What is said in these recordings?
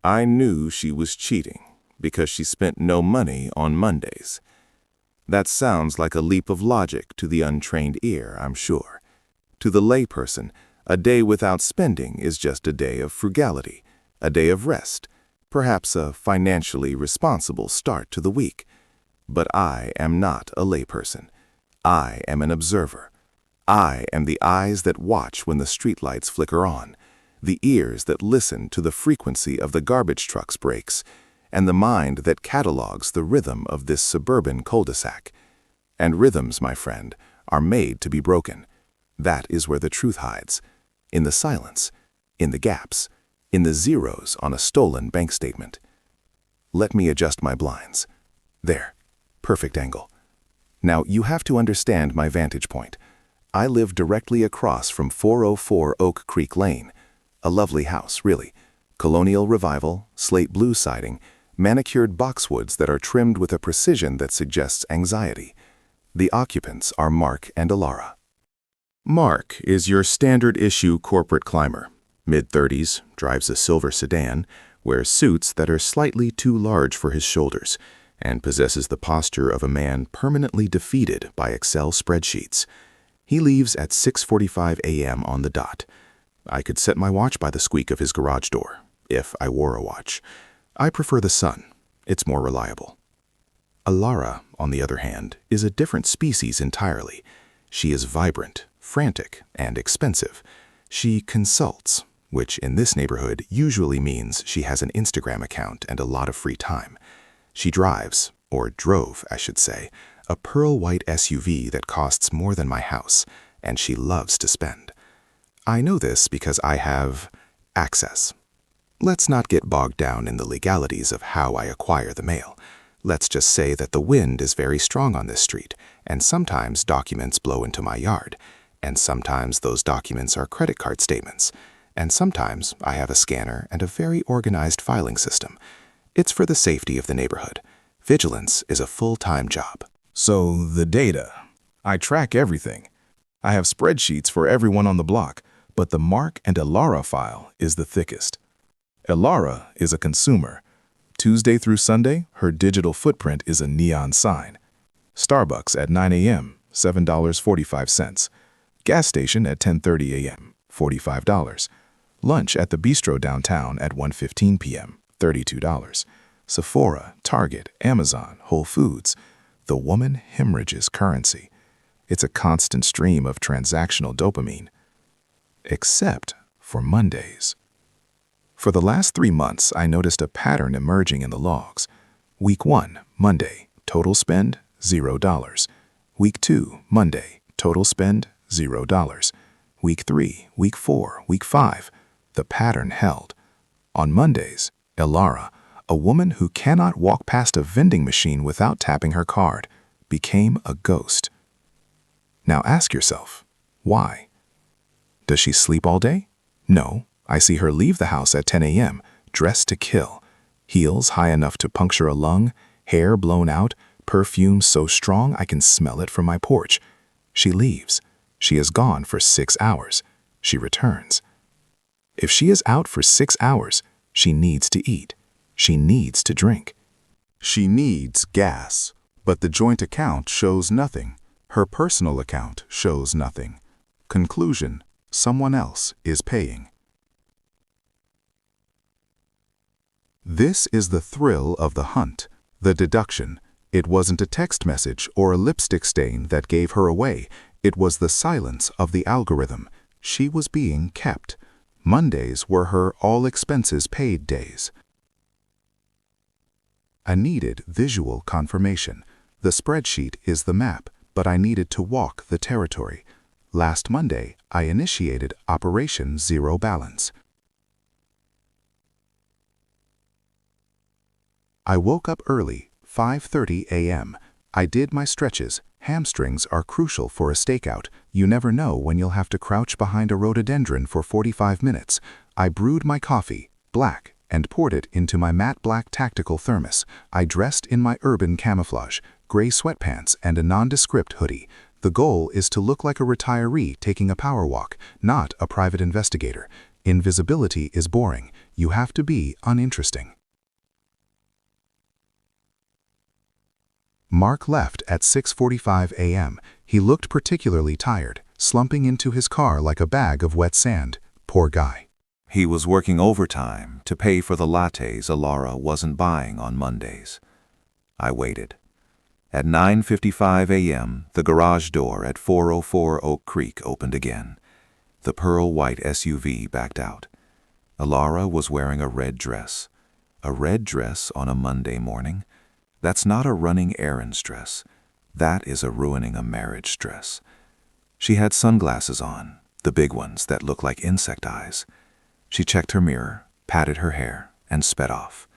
I knew she was cheating because she spent no money on Mondays. That sounds like a leap of logic to the untrained ear, I'm sure. To the layperson, a day without spending is just a day of frugality, a day of rest, perhaps a financially responsible start to the week. But I am not a layperson. I am an observer. I am the eyes that watch when the streetlights flicker on, the ears that listen to the frequency of the garbage truck's brakes, and the mind that catalogs the rhythm of this suburban cul-de-sac. And rhythms, my friend, are made to be broken. That is where the truth hides. In the silence, in the gaps, in the zeros on a stolen bank statement. Let me adjust my blinds. There, perfect angle. Now you have to understand my vantage point. I live directly across from 404 Oak Creek Lane. A lovely house, really. Colonial revival, slate blue siding, manicured boxwoods that are trimmed with a precision that suggests anxiety. The occupants are Mark and Alara. Mark is your standard-issue corporate climber. Mid-30s, drives a silver sedan, wears suits that are slightly too large for his shoulders, and possesses the posture of a man permanently defeated by Excel spreadsheets. He leaves at 6:45 a.m. on the dot. I could set my watch by the squeak of his garage door, if I wore a watch. I prefer the sun. It's more reliable. Alara, on the other hand, is a different species entirely. She is vibrant, frantic, and expensive. She consults, which in this neighborhood usually means she has an Instagram account and a lot of free time. She drives, or drove, I should say, a pearl-white SUV that costs more than my house, and she loves to spend. I know this because I have access. Let's not get bogged down in the legalities of how I acquire the mail. Let's just say that the wind is very strong on this street, and sometimes documents blow into my yard, and sometimes those documents are credit card statements, and sometimes I have a scanner and a very organized filing system. It's for the safety of the neighborhood. Vigilance is a full-time job. So, the data. I track everything. I have spreadsheets for everyone on the block, but the Mark and Alara file is the thickest. Alara is a consumer. Tuesday through Sunday, her digital footprint is a neon sign. Starbucks at 9 a.m., $7.45. Gas station at 10:30 a.m., $45. Lunch at the bistro downtown at 1:15 p.m., $32. Sephora, Target, Amazon, Whole Foods. The woman hemorrhages currency. It's a constant stream of transactional dopamine. Except for Mondays. For the last 3 months, I noticed a pattern emerging in the logs. Week 1, Monday, total spend, $0. Week 2, Monday, total spend, $0. Week 3, Week 4, Week 5, the pattern held. On Mondays, Alara, a woman who cannot walk past a vending machine without tapping her card, became a ghost. Now ask yourself, why? Does she sleep all day? No, I see her leave the house at 10 a.m., dressed to kill, heels high enough to puncture a lung, hair blown out, perfume so strong I can smell it from my porch. She leaves. She is gone for 6 hours. She returns. If she is out for 6 hours, she needs to eat. She needs to drink. She needs gas, but the joint account shows nothing. Her personal account shows nothing. Conclusion: someone else is paying. This is the thrill of the hunt, the deduction. It wasn't a text message or a lipstick stain that gave her away. It was the silence of the algorithm. She was being kept. Mondays were her all-expenses-paid days. I needed visual confirmation. The spreadsheet is the map, but I needed to walk the territory. Last Monday, I initiated Operation Zero Balance. I woke up early, 5:30 a.m. I did my stretches. Hamstrings are crucial for a stakeout. You never know when you'll have to crouch behind a rhododendron for 45 minutes. I brewed my coffee, black, and poured it into my matte black tactical thermos. I dressed in my urban camouflage, gray sweatpants and a nondescript hoodie. The goal is to look like a retiree taking a power walk, not a private investigator. Invisibility is boring. You have to be uninteresting. Mark left at 6:45 a.m. He looked particularly tired, slumping into his car like a bag of wet sand. Poor guy. He was working overtime to pay for the lattes Alara wasn't buying on Mondays. I waited. At 9:55 a.m., the garage door at 404 Oak Creek opened again. The pearl-white SUV backed out. Alara was wearing a red dress. A red dress on a Monday morning? That's not a running errands dress. That is a ruining a marriage dress. She had sunglasses on, the big ones that look like insect eyes. She checked her mirror, patted her hair, and sped off.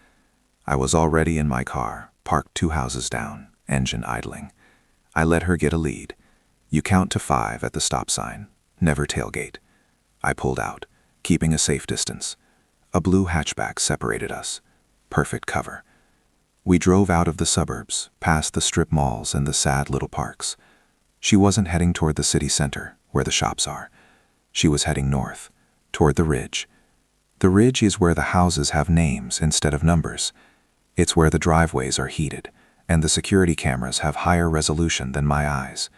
I was already in my car, parked 2 houses down, engine idling. I let her get a lead. You count to 5 at the stop sign. Never tailgate. I pulled out, keeping a safe distance. A blue hatchback separated us. Perfect cover. We drove out of the suburbs, past the strip malls and the sad little parks. She wasn't heading toward the city center, where the shops are. She was heading north, toward the ridge. The ridge is where the houses have names instead of numbers. It's where the driveways are heated, and the security cameras have higher resolution than my eyes.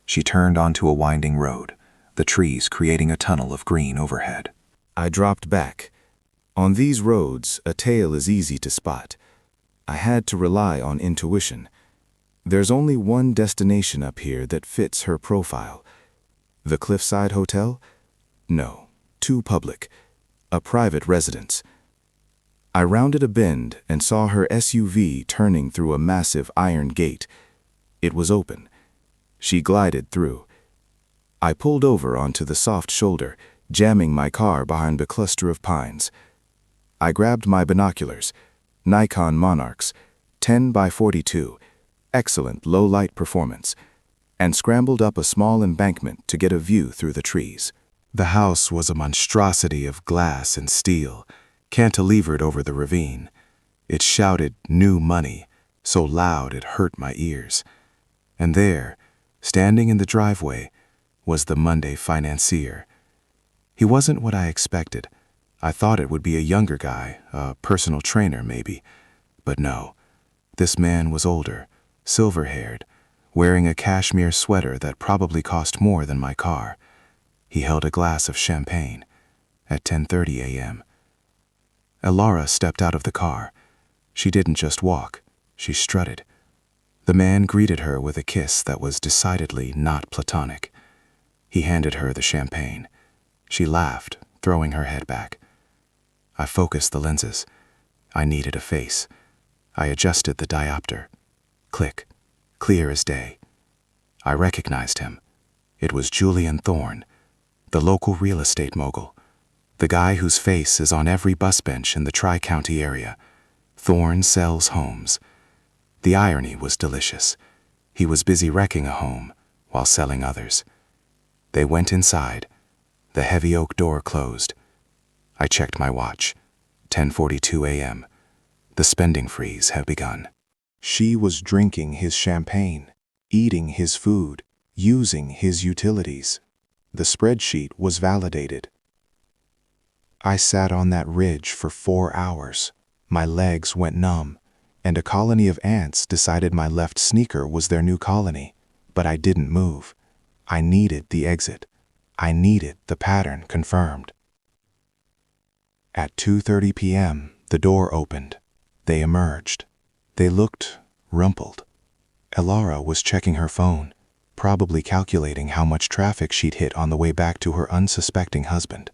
She turned onto a winding road, the trees creating a tunnel of green overhead. I dropped back. On these roads, a tail is easy to spot. I had to rely on intuition. There's only one destination up here that fits her profile. The Cliffside Hotel? No, too public. A private residence. I rounded a bend and saw her SUV turning through a massive iron gate. It was open. She glided through. I pulled over onto the soft shoulder, jamming my car behind a cluster of pines. I grabbed my binoculars, Nikon Monarchs, 10 by 42, excellent low-light performance, and scrambled up a small embankment to get a view through the trees. The house was a monstrosity of glass and steel, cantilevered over the ravine. It shouted new money, so loud it hurt my ears. And there, standing in the driveway, was the Monday financier. He wasn't what I expected. I thought it would be a younger guy, a personal trainer maybe. But no, this man was older, silver-haired, wearing a cashmere sweater that probably cost more than my car. He held a glass of champagne at 10:30 a.m. Alara stepped out of the car. She didn't just walk, she strutted. The man greeted her with a kiss that was decidedly not platonic. He handed her the champagne. She laughed, throwing her head back. I focused the lenses. I needed a face. I adjusted the diopter. Click, clear as day. I recognized him. It was Julian Thorne, the local real estate mogul, the guy whose face is on every bus bench in the Tri-County area. Thorne sells homes. The irony was delicious. He was busy wrecking a home while selling others. They went inside. The heavy oak door closed. I checked my watch. 10:42 a.m. The spending freeze had begun. She was drinking his champagne, eating his food, using his utilities. The spreadsheet was validated. I sat on that ridge for 4 hours. My legs went numb, and a colony of ants decided my left sneaker was their new colony. But I didn't move. I needed the exit. I needed the pattern confirmed. At 2:30 p.m., the door opened. They emerged. They looked rumpled. Alara was checking her phone, probably calculating how much traffic she'd hit on the way back to her unsuspecting husband.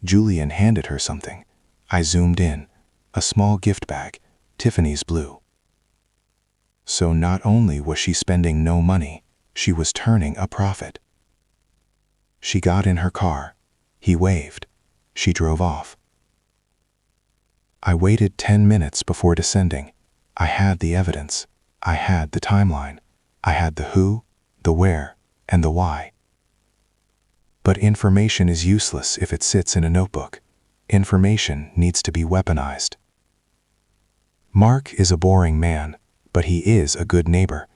Julian handed her something. I zoomed in. A small gift bag, Tiffany's blue. So not only was she spending no money, she was turning a profit. She got in her car. He waved. She drove off. I waited 10 minutes before descending. I had the evidence. I had the timeline. I had the who, the where, and the why. But information is useless if it sits in a notebook. Information needs to be weaponized. Mark is a boring man, but he is a good neighbor.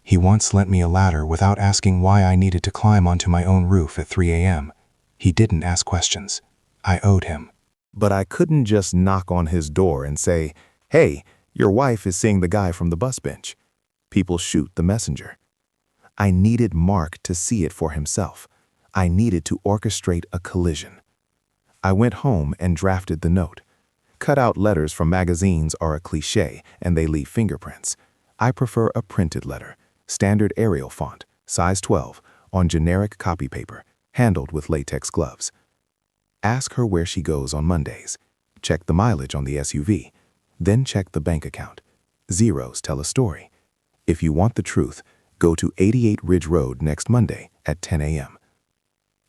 He once lent me a ladder without asking why I needed to climb onto my own roof at 3 a.m. He didn't ask questions. I owed him. But I couldn't just knock on his door and say, "Hey, your wife is seeing the guy from the bus bench." People shoot the messenger. I needed Mark to see it for himself. I needed to orchestrate a collision. I went home and drafted the note. Cut-out letters from magazines are a cliché, and they leave fingerprints. I prefer a printed letter, standard Arial font, size 12, on generic copy paper, handled with latex gloves. Ask her where she goes on Mondays. Check the mileage on the SUV. Then check the bank account. Zeros tell a story. If you want the truth, go to 88 Ridge Road next Monday at 10 a.m.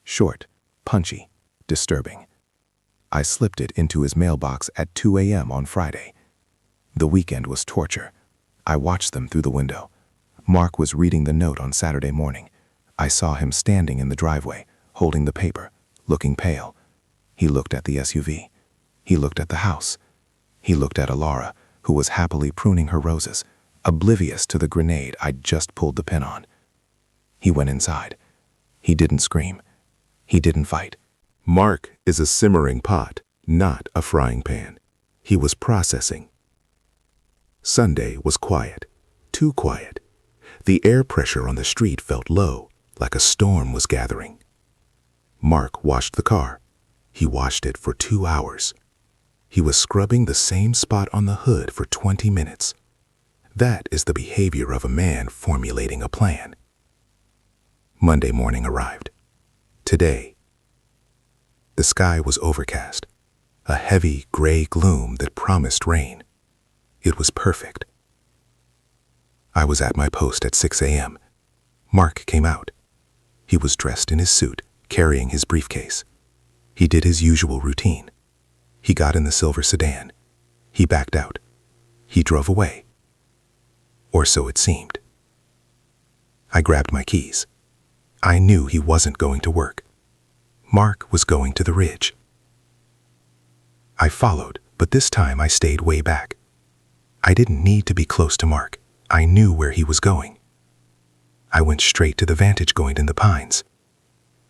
Short, punchy, disturbing. I slipped it into his mailbox at 2 a.m. on Friday. The weekend was torture. I watched them through the window. Mark was reading the note on Saturday morning. I saw him standing in the driveway, holding the paper, looking pale. He looked at the SUV. He looked at the house. He looked at Alara, who was happily pruning her roses, oblivious to the grenade I'd just pulled the pin on. He went inside. He didn't scream. He didn't fight. Mark is a simmering pot, not a frying pan. He was processing. Sunday was quiet, too quiet. The air pressure on the street felt low, like a storm was gathering. Mark washed the car. He washed it for 2 hours. He was scrubbing the same spot on the hood for 20 minutes. That is the behavior of a man formulating a plan. Monday morning arrived. Today. The sky was overcast, a heavy gray gloom that promised rain. It was perfect. I was at my post at 6 a.m. Mark came out. He was dressed in his suit, carrying his briefcase. He did his usual routine. He got in the silver sedan. He backed out. He drove away. Or so it seemed. I grabbed my keys. I knew he wasn't going to work. Mark was going to the ridge. I followed, but this time I stayed way back. I didn't need to be close to Mark. I knew where he was going. I went straight to the vantage point in the pines.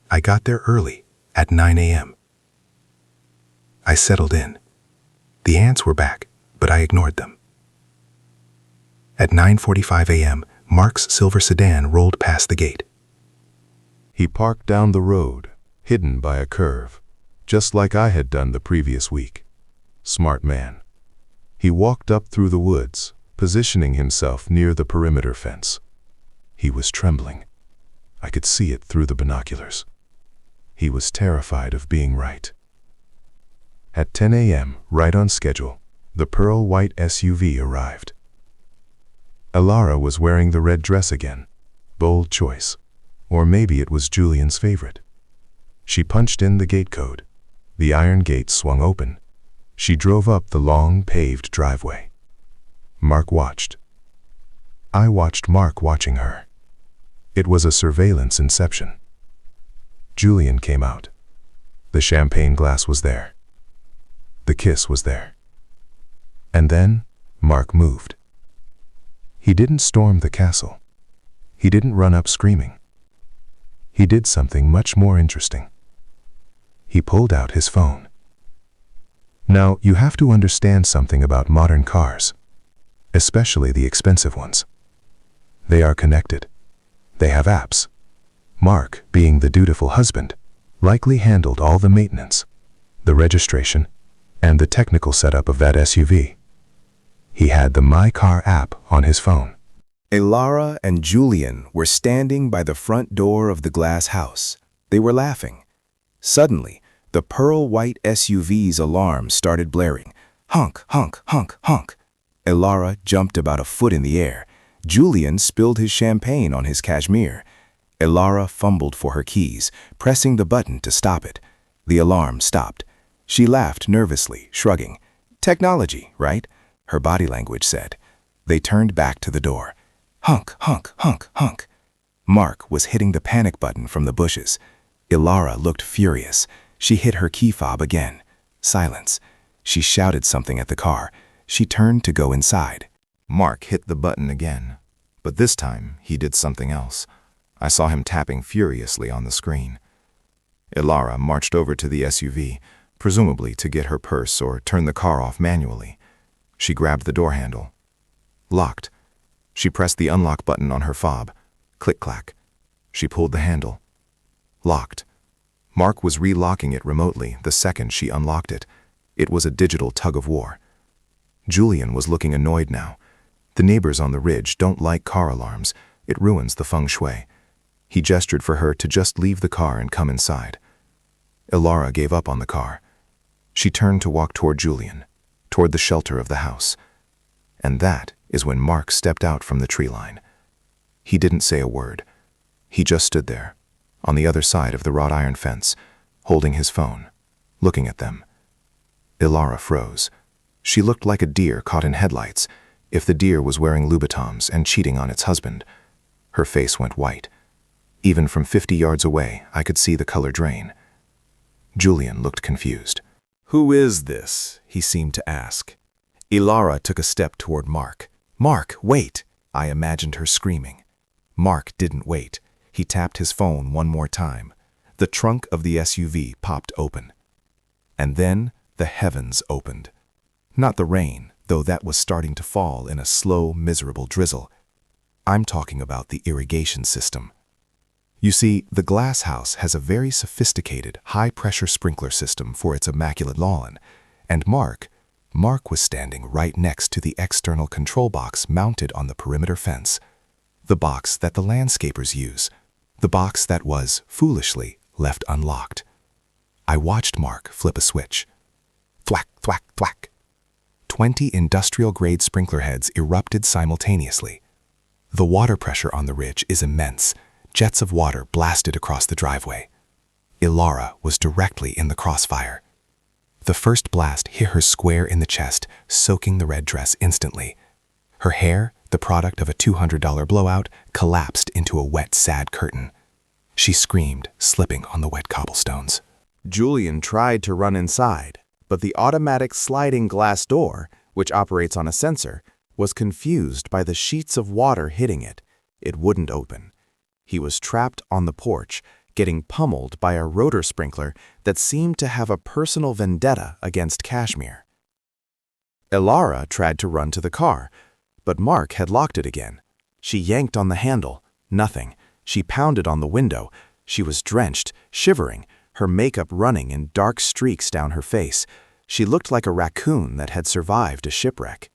I got there early, at 9 a.m. I settled in. The ants were back, but I ignored them. At 9:45 a.m., Mark's silver sedan rolled past the gate. He parked down the road, hidden by a curve, just like I had done the previous week. Smart man. He walked up through the woods, positioning himself near the perimeter fence. He was trembling. I could see it through the binoculars. He was terrified of being right. At 10 a.m., right on schedule, the pearl white SUV arrived. Alara was wearing the red dress again. Bold choice. Or maybe it was Julian's favorite. She punched in the gate code. The iron gate swung open. She drove up the long, paved driveway. Mark watched. I watched Mark watching her. It was a surveillance inception. Julian came out. The champagne glass was there. The kiss was there. And then, Mark moved. He didn't storm the castle. He didn't run up screaming. He did something much more interesting. He pulled out his phone. Now, you have to understand something about modern cars, especially the expensive ones. They are connected. They have apps. Mark, being the dutiful husband, likely handled all the maintenance, the registration, and the technical setup of that SUV. He had the My Car app on his phone. Alara and Julian were standing by the front door of the glass house. They were laughing. Suddenly, the pearl white SUV's alarm started blaring. Honk, honk, honk, honk. Alara jumped about a foot in the air. Julian spilled his champagne on his cashmere. Alara fumbled for her keys, pressing the button to stop it. The alarm stopped. She laughed nervously, shrugging. Technology, right? Her body language said. They turned back to the door. Honk, honk, honk, honk. Mark was hitting the panic button from the bushes. Alara looked furious. She hit her key fob again. Silence. She shouted something at the car. She turned to go inside. Mark hit the button again, but this time he did something else. I saw him tapping furiously on the screen. Alara marched over to the SUV, presumably to get her purse or turn the car off manually. She grabbed the door handle. Locked. She pressed the unlock button on her fob. Click-clack. She pulled the handle. Locked. Mark was relocking it remotely the second she unlocked it. It was a digital tug-of-war. Julian was looking annoyed now. The neighbors on the ridge don't like car alarms. It ruins the feng shui. He gestured for her to just leave the car and come inside. Ilara gave up on the car. She turned to walk toward Julian, toward the shelter of the house. And that is when Mark stepped out from the tree line. He didn't say a word. He just stood there, on the other side of the wrought iron fence, holding his phone, looking at them. Ilara froze. She looked like a deer caught in headlights, if the deer was wearing Louboutins and cheating on its husband. Her face went white. Even from 50 yards away, I could see the color drain. Julian looked confused. "Who is this?" he seemed to ask. Ilara took a step toward Mark. "Mark, wait!" I imagined her screaming. Mark didn't wait. He tapped his phone one more time. The trunk of the SUV popped open. And then the heavens opened. Not the rain, though that was starting to fall in a slow, miserable drizzle. I'm talking about the irrigation system. You see, the glass house has a very sophisticated, high-pressure sprinkler system for its immaculate lawn, and Mark was standing right next to the external control box mounted on the perimeter fence. The box that the landscapers use. The box that was, foolishly, left unlocked. I watched Mark flip a switch. Thwack, thwack, thwack. 20 industrial-grade sprinkler heads erupted simultaneously. The water pressure on the ridge is immense. Jets of water blasted across the driveway. Ilara was directly in the crossfire. The first blast hit her square in the chest, soaking the red dress instantly. Her hair, the product of a $200 blowout, collapsed into a wet, sad curtain. She screamed, slipping on the wet cobblestones. Julian tried to run inside, but the automatic sliding glass door, which operates on a sensor, was confused by the sheets of water hitting it. It wouldn't open. He was trapped on the porch, getting pummeled by a rotor sprinkler that seemed to have a personal vendetta against Kashmir. Ilara tried to run to the car, but Mark had locked it again. She yanked on the handle. Nothing. She pounded on the window. She was drenched, shivering, her makeup running in dark streaks down her face. She looked like a raccoon that had survived a shipwreck.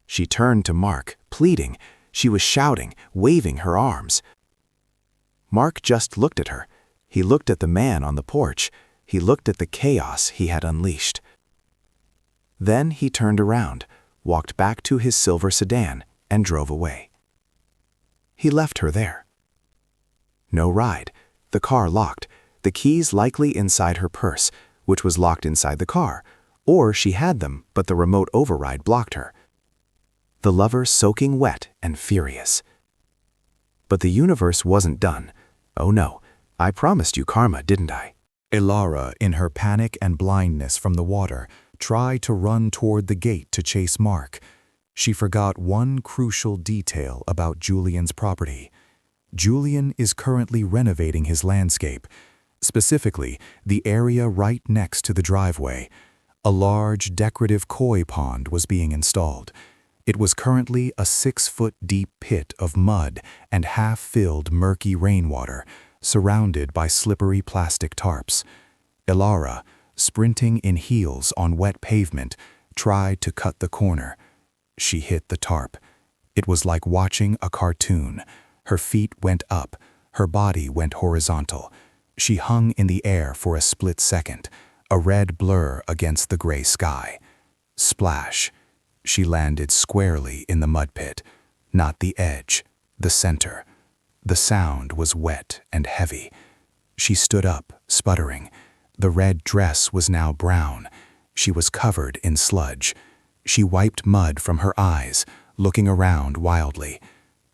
She turned to Mark, pleading. She was shouting, waving her arms. Mark just looked at her. He looked at the man on the porch. He looked at the chaos he had unleashed. Then he turned around, walked back to his silver sedan, and drove away. He left her there. No ride. The car locked. The keys likely inside her purse, which was locked inside the car. Or she had them, but the remote override blocked her. The lover soaking wet and furious. But the universe wasn't done. Oh no, I promised you karma, didn't I? Ilara, in her panic and blindness from the water, tried to run toward the gate to chase Mark. She forgot one crucial detail about Julian's property. Julian is currently renovating his landscape, specifically the area right next to the driveway. A large decorative koi pond was being installed. It was currently a 6-foot-deep pit of mud and half-filled murky rainwater, surrounded by slippery plastic tarps. Ilara, sprinting in heels on wet pavement, tried to cut the corner. She hit the tarp. It was like watching a cartoon. Her feet went up. Her body went horizontal. She hung in the air for a split second, a red blur against the gray sky. Splash. She landed squarely in the mud pit, not the edge, the center. The sound was wet and heavy. She stood up, sputtering. The red dress was now brown. She was covered in sludge. She wiped mud from her eyes, looking around wildly.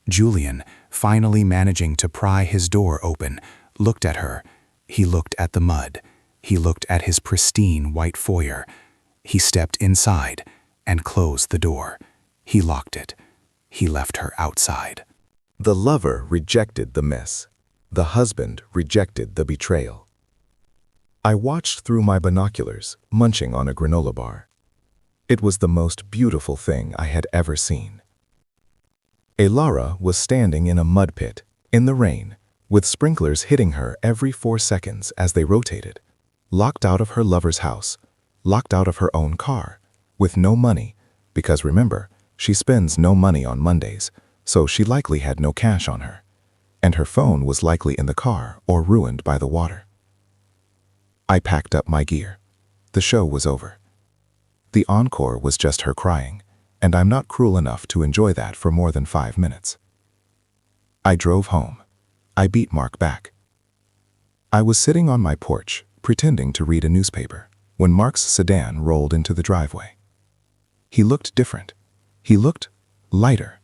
Julian, finally managing to pry his door open, looked at her. He looked at the mud. He looked at his pristine white foyer. He stepped inside and closed the door. He locked it. He left her outside. The lover rejected the mess. The husband rejected the betrayal. I watched through my binoculars, munching on a granola bar. It was the most beautiful thing I had ever seen. Lara was standing in a mud pit, in the rain, with sprinklers hitting her every 4 seconds as they rotated, locked out of her lover's house, locked out of her own car, with no money, because remember, she spends no money on Mondays, so she likely had no cash on her, and her phone was likely in the car or ruined by the water. I packed up my gear. The show was over. The encore was just her crying, and I'm not cruel enough to enjoy that for more than 5 minutes. I drove home. I beat Mark back. I was sitting on my porch, pretending to read a newspaper, when Mark's sedan rolled into the driveway. He looked different. He looked lighter.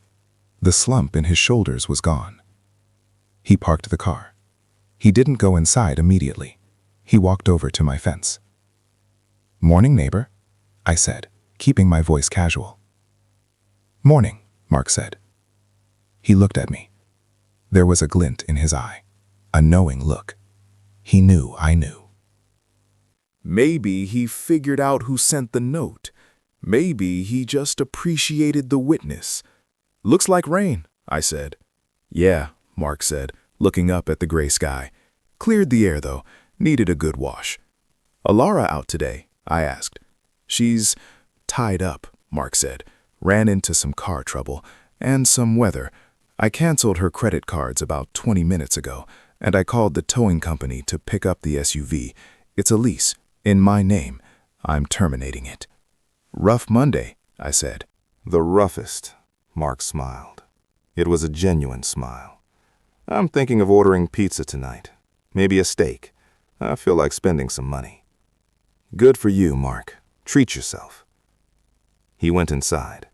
The slump in his shoulders was gone. He parked the car. He didn't go inside immediately. He walked over to my fence. "Morning, neighbor," I said, keeping my voice casual. "Morning," Mark said. He looked at me. There was a glint in his eye, a knowing look. He knew I knew. Maybe he figured out who sent the note. Maybe he just appreciated the witness. "Looks like rain," I said. "Yeah," Mark said, looking up at the gray sky. "Cleared the air, though. Needed a good wash." "Lara out today?" I asked. "She's tied up," Mark said. "Ran into some car trouble and some weather. I canceled her credit cards about 20 minutes ago, and I called the towing company to pick up the SUV. It's a lease, in my name. I'm terminating it." "Rough Monday," I said. The roughest, Mark smiled. It was a genuine smile. "I'm thinking of ordering pizza tonight. Maybe a steak. I feel like spending some money." "Good for you, Mark. Treat yourself." He went inside.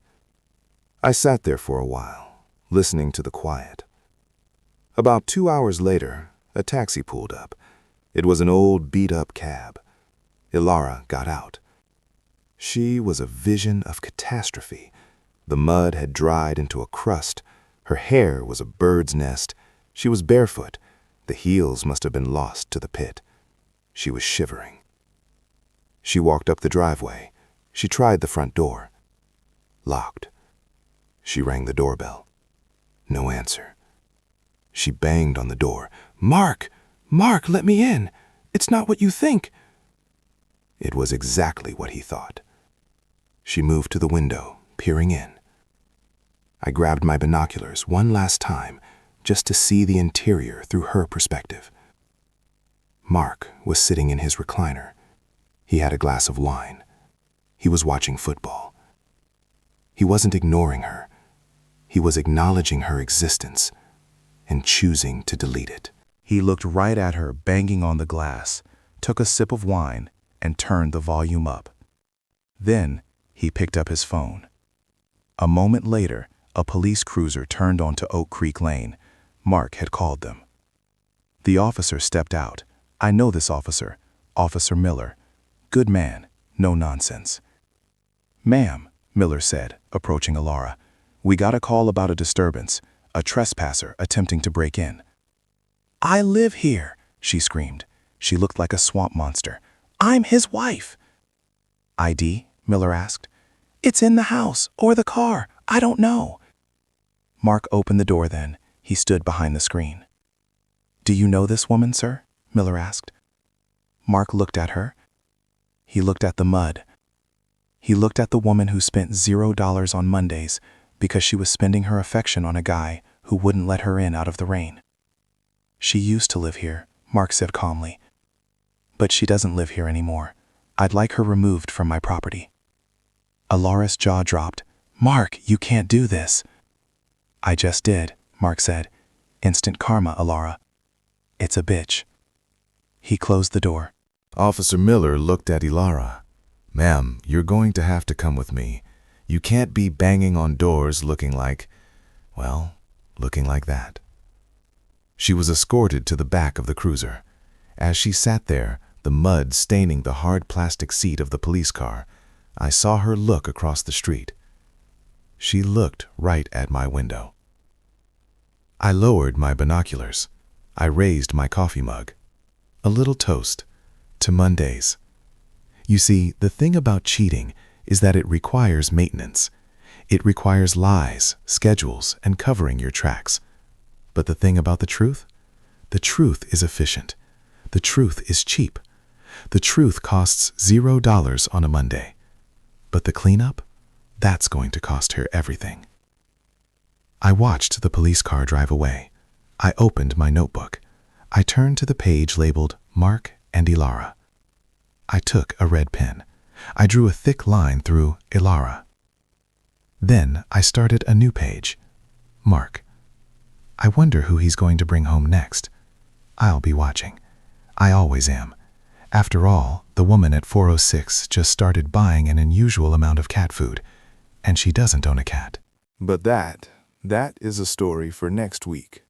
I sat there for a while, listening to the quiet. About 2 hours later, a taxi pulled up. It was an old, beat-up cab. Lara got out. She was a vision of catastrophe. The mud had dried into a crust. Her hair was a bird's nest. She was barefoot. The heels must have been lost to the pit. She was shivering. She walked up the driveway. She tried the front door. Locked. She rang the doorbell. No answer. She banged on the door. "Mark! Mark, let me in! It's not what you think!" It was exactly what he thought. She moved to the window, peering in. I grabbed my binoculars one last time, just to see the interior through her perspective. Mark was sitting in his recliner. He had a glass of wine. He was watching football. He wasn't ignoring her. He was acknowledging her existence and choosing to delete it. He looked right at her, banging on the glass, took a sip of wine, and turned the volume up. Then he picked up his phone. A moment later, a police cruiser turned onto Oak Creek Lane. Mark had called them. The officer stepped out. "I know this officer, Officer Miller. Good man, no nonsense." "Ma'am," Miller said, approaching Lara, "we got a call about a disturbance, a trespasser attempting to break in." "I live here," she screamed. She looked like a swamp monster. "I'm his wife." "ID?" Miller asked. "It's in the house, or the car. I don't know." Mark opened the door then. He stood behind the screen. "Do you know this woman, sir?" Miller asked. Mark looked at her. He looked at the mud. He looked at the woman who spent $0 on Mondays because she was spending her affection on a guy who wouldn't let her in out of the rain. "She used to live here," Mark said calmly. "But she doesn't live here anymore. I'd like her removed from my property." Alara's jaw dropped. "Mark, you can't do this." "I just did," Mark said. "Instant karma, Lara. It's a bitch." He closed the door. Officer Miller looked at Lara. "Ma'am, you're going to have to come with me. You can't be banging on doors looking like that." She was escorted to the back of the cruiser. As she sat there, the mud staining the hard plastic seat of the police car, I saw her look across the street. She looked right at my window. I lowered my binoculars. I raised my coffee mug. A little toast to Mondays. You see, the thing about cheating is that it requires maintenance. It requires lies, schedules, and covering your tracks. But the thing about the truth? The truth is efficient. The truth is cheap. The truth costs $0 on a Monday. But the cleanup? That's going to cost her everything. I watched the police car drive away. I opened my notebook. I turned to the page labeled Mark and Ilara. I took a red pen. I drew a thick line through Ilara. Then I started a new page. Mark. I wonder who he's going to bring home next. I'll be watching. I always am. After all, the woman at 406 just started buying an unusual amount of cat food, and she doesn't own a cat. But that is a story for next week.